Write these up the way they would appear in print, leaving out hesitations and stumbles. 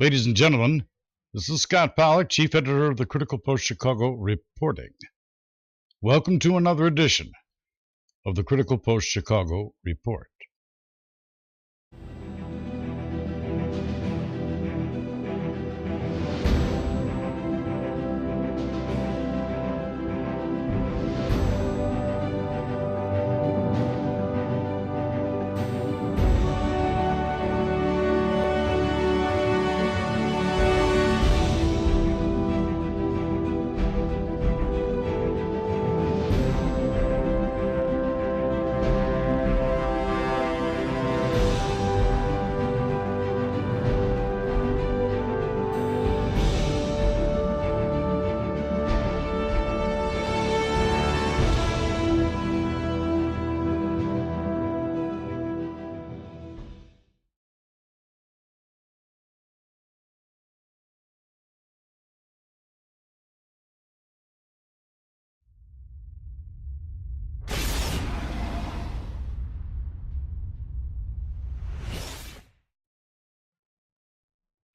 Ladies and gentlemen, this is Scott Pollack, Chief Editor of the Critical Post Chicago, reporting. Welcome to another edition of the Critical Post Chicago Report.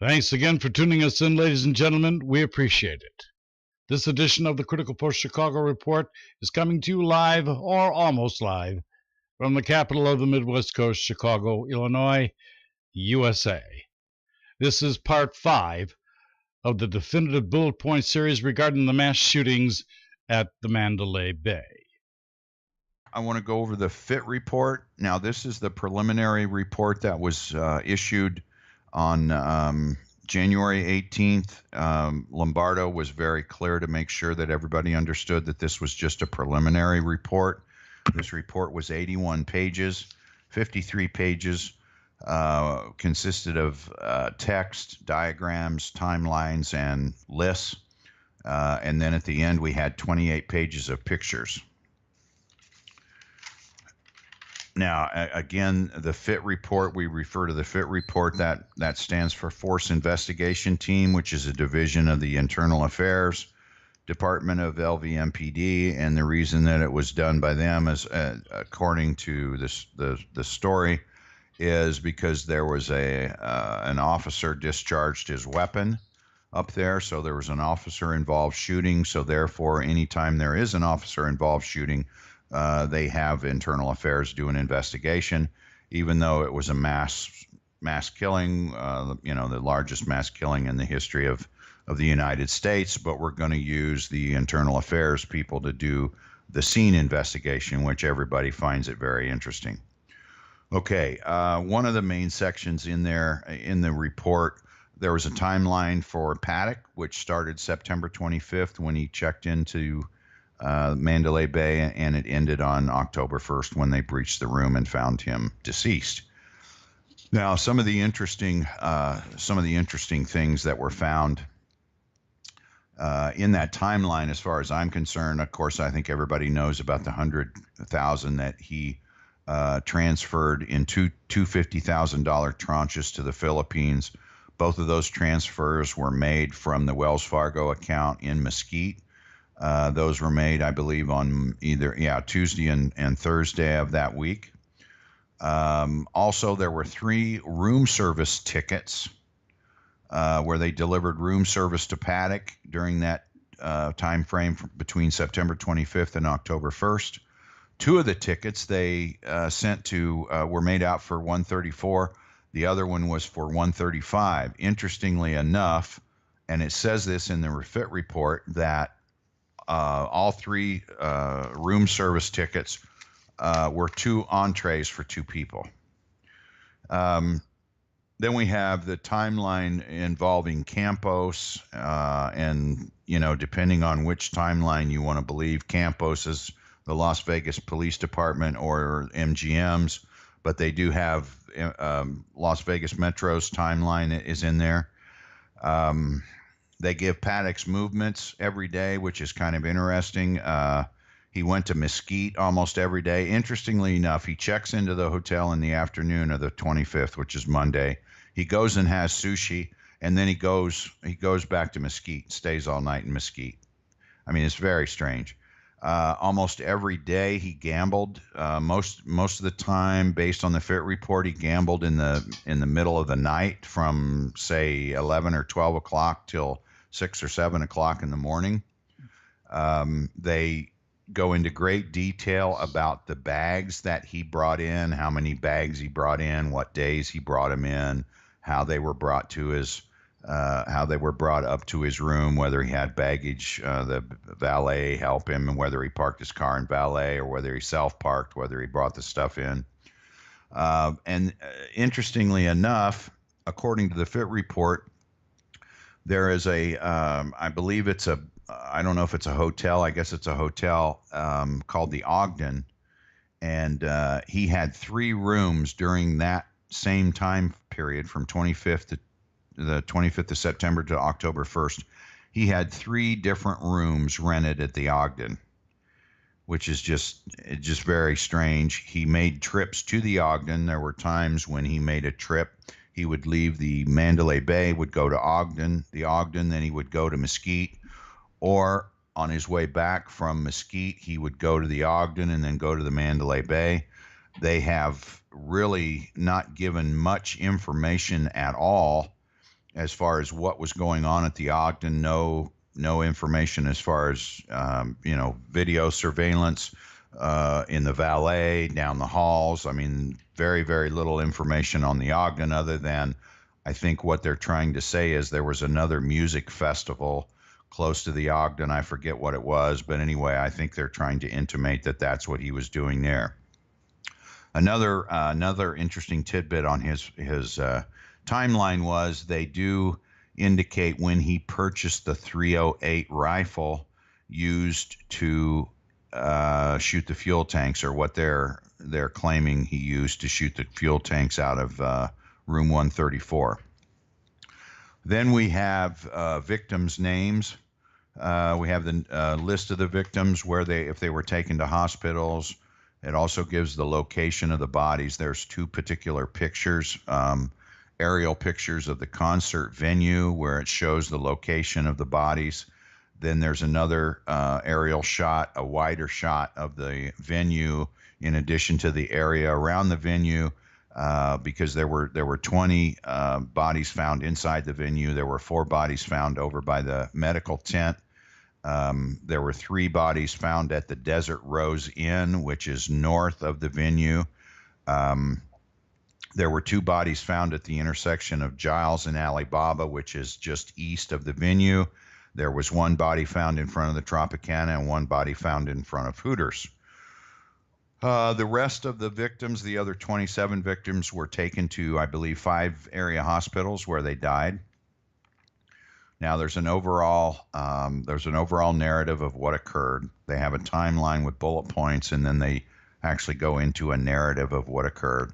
Thanks again for tuning us in, ladies and gentlemen. We appreciate it. This edition of the Critical Post Chicago Report is coming to you live, or almost live, from the capital of the Midwest Coast, Chicago, Illinois, USA. This is part 5 of the Definitive Bullet Point series regarding the mass shootings at the Mandalay Bay. I want to go over the FIT report. Now, this is the preliminary report that was issued on January 18th. Lombardo was very clear to make sure that everybody understood that this was just a preliminary report. This report was 81 pages, 53 pages, consisted of text, diagrams, timelines, and lists. And then at the end, we had 28 pages of pictures. Now, again, the FIT report, we refer to the FIT report, that stands for Force Investigation Team, which is a division of the Internal Affairs Department of LVMPD. And the reason that it was done by them is, according to the story, is because there was an officer discharged his weapon up there. So there was an officer involved shooting. So therefore, anytime there is an officer involved shooting, they have Internal Affairs do an investigation, even though it was a mass killing, the largest mass killing in the history of the United States. But we're going to use the Internal Affairs people to do the scene investigation, which everybody finds it very interesting. Okay, one of the main sections in there in the report, there was a timeline for Paddock, which started September 25th when he checked into Mandalay Bay, and it ended on October 1st when they breached the room and found him deceased. Now, some of the interesting things that were found in that timeline, as far as I'm concerned, of course, I think everybody knows about the 100,000 that he transferred in two $50,000 tranches to the Philippines. Both of those transfers were made from the Wells Fargo account in Mesquite. Those were made, I believe, on Tuesday and Thursday of that week. Also, there were 3 room service tickets where they delivered room service to Paddock during that time frame between September 25th and October 1st. 2 of the tickets they sent to were made out for $134. The other one was for $135. Interestingly enough, and it says this in the refit report, that all 3 room service tickets were 2 entrees for 2 people. Then we have the timeline involving Campos, and depending on which timeline you want to believe, Campos is the Las Vegas Police Department or MGM's, but they do have Las Vegas Metro's timeline is in there. They give Paddock's movements every day, which is kind of interesting. He went to Mesquite almost every day. Interestingly enough, he checks into the hotel in the afternoon of the 25th, which is Monday. He goes and has sushi, and then he goes back to Mesquite, stays all night in Mesquite. I mean, it's very strange. Almost every day he gambled. Most of the time, based on the fit report, he gambled in the middle of the night from say 11 or 12 o'clock till 6 or 7 o'clock in the morning. They go into great detail about the bags that he brought in, how many bags he brought in, what days he brought them in, how they were brought to his how they were brought up to his room, whether he had baggage, the valet help him, and whether he parked his car in valet or whether he self-parked, whether he brought the stuff in. Interestingly enough, according to the fit report, there is I believe it's I don't know if it's a hotel. I guess it's a hotel called the Ogden, and he had 3 rooms during that same time period from the 25th of September to October 1st. He had 3 different rooms rented at the Ogden, which is just very strange. He made trips to the Ogden. There were times when he made a trip. He would leave the Mandalay Bay, would go to the Ogden, then he would go to Mesquite, or on his way back from Mesquite, he would go to the Ogden and then go to the Mandalay Bay. They have really not given much information at all as far as what was going on at the Ogden. No information as far as video surveillance in the valet, down the halls. I mean, very, very little information on the Ogden, other than I think what they're trying to say is there was another music festival close to the Ogden. I forget what it was, but anyway, I think they're trying to intimate that that's what he was doing there. Another interesting tidbit on his timeline was they do indicate when he purchased the .308 rifle used to shoot the fuel tanks, or what they're claiming he used to shoot the fuel tanks out of room 134. Then we have victims' names. We have the list of the victims, if they were taken to hospitals. It also gives the location of the bodies. There's 2 particular pictures, aerial pictures of the concert venue where it shows the location of the bodies. Then there's another aerial shot, a wider shot of the venue, in addition to the area around the venue, because there were 20 bodies found inside the venue. There were 4 bodies found over by the medical tent. There were 3 bodies found at the Desert Rose Inn, which is north of the venue. There were 2 bodies found at the intersection of Giles and Alibaba, which is just east of the venue. There was 1 body found in front of the Tropicana and 1 body found in front of Hooters. The rest of the victims, the other 27 victims, were taken to, I believe, 5 area hospitals where they died. Now, there's an overall narrative of what occurred. They have a timeline with bullet points, and then they actually go into a narrative of what occurred.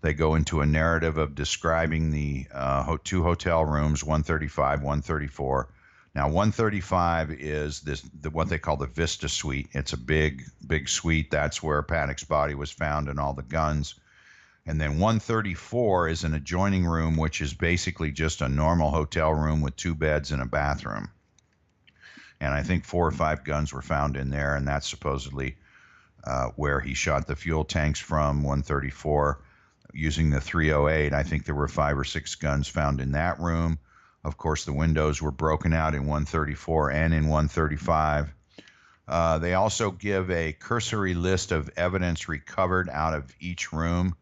They go into a narrative of describing the 2 hotel rooms, 135, 134. Now, 135 is what they call the Vista Suite. It's a big suite. That's where Paddock's body was found and all the guns. And then 134 is an adjoining room, which is basically just a normal hotel room with 2 beds and a bathroom. And I think 4 or 5 guns were found in there, and that's supposedly where he shot the fuel tanks from. 134 using the .308. I think there were 5 or 6 guns found in that room. Of course, the windows were broken out in 134 and in 135. They also give a cursory list of evidence recovered out of each room.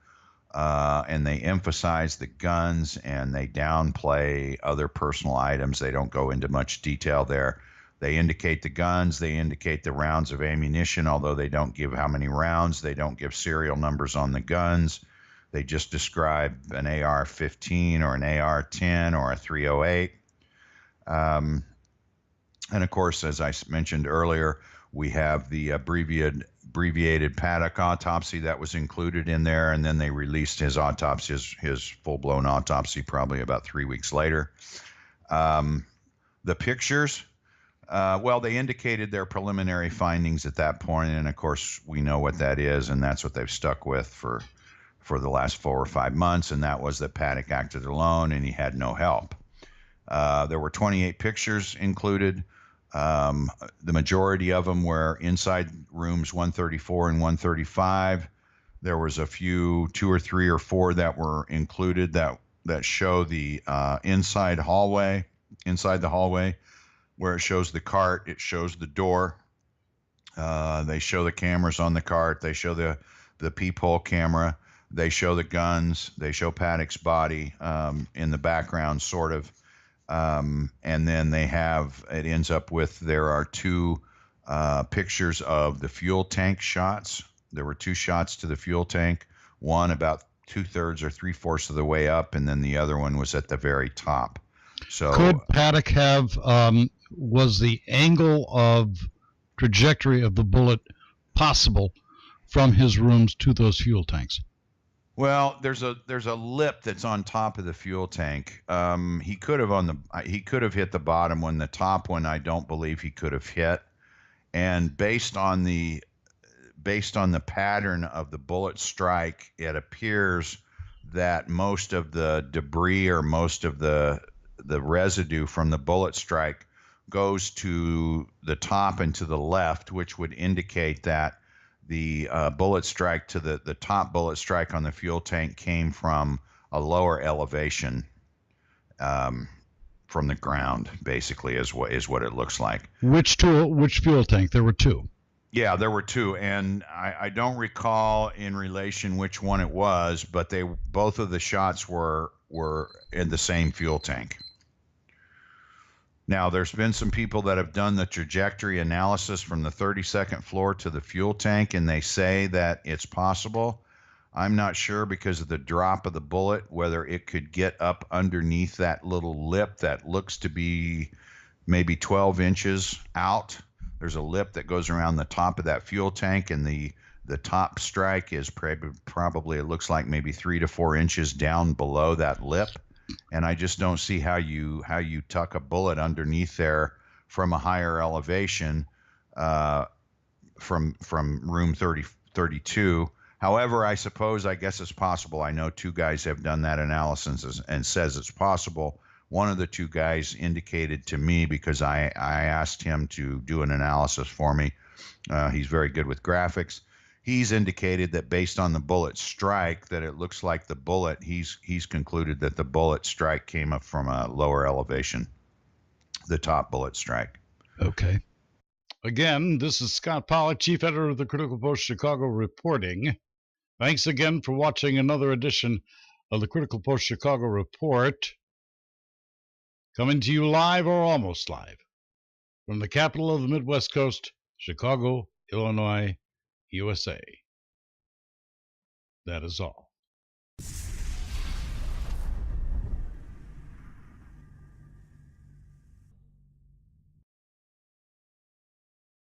And they emphasize the guns, and they downplay other personal items. They don't go into much detail there. They indicate the guns. They indicate the rounds of ammunition, although they don't give how many rounds. They don't give serial numbers on the guns. They just describe an AR-15 or an AR-10 or a .308. And of course, as I mentioned earlier, we have the abbreviated Paddock autopsy that was included in there, and then they released his autopsy, his full-blown autopsy, probably about 3 weeks later. The pictures, well, they indicated their preliminary findings at that point, and of course, we know what that is, and that's what they've stuck with for the last 4 or 5 months, and that was that Paddock acted alone and he had no help. There were 28 pictures included. The majority of them were inside rooms 134 and 135. There was a few, 2 or 3 or 4 that were included that show the inside the hallway, where it shows the cart, it shows the door. They show the cameras on the cart. They show the peephole camera. They show the guns. They show Paddock's body in the background, sort of. And then it ends up with, there are 2 pictures of the fuel tank shots. There were 2 shots to the fuel tank, one about 2/3 or 3/4 of the way up, and then the other one was at the very top. So could Paddock have, was the angle of trajectory of the bullet possible from his rooms to those fuel tanks? Well, there's a lip that's on top of the fuel tank. He could have hit the bottom one. The top one, I don't believe he could have hit. And based on the pattern of the bullet strike, it appears that most of the debris or most of the residue from the bullet strike goes to the top and to the left, which would indicate that the bullet strike to the top bullet strike on the fuel tank came from a lower elevation from the ground, basically, is what it looks like. Which fuel tank? There were 2. Yeah, there were 2, and I don't recall in relation which one it was, but both of the shots were in the same fuel tank. Now, there's been some people that have done the trajectory analysis from the 32nd floor to the fuel tank, and they say that it's possible. I'm not sure, because of the drop of the bullet, whether it could get up underneath that little lip that looks to be maybe 12 inches out. There's a lip that goes around the top of that fuel tank, and the top strike is probably, it looks like maybe 3 to 4 inches down below that lip. And I just don't see how you tuck a bullet underneath there from a higher elevation from room 32. However, I guess it's possible. I know 2 guys have done that analysis and says it's possible. One of the 2 guys indicated to me, because I asked him to do an analysis for me. He's very good with graphics. He's indicated that based on the bullet strike, that it looks like the bullet, he's concluded that the bullet strike came up from a lower elevation, the top bullet strike. Okay. Again, this is Scott Pollack, Chief Editor of the Critical Post Chicago, reporting. Thanks again for watching another edition of the Critical Post Chicago Report, coming to you live or almost live from the capital of the Midwest Coast, Chicago, Illinois, USA. That is all.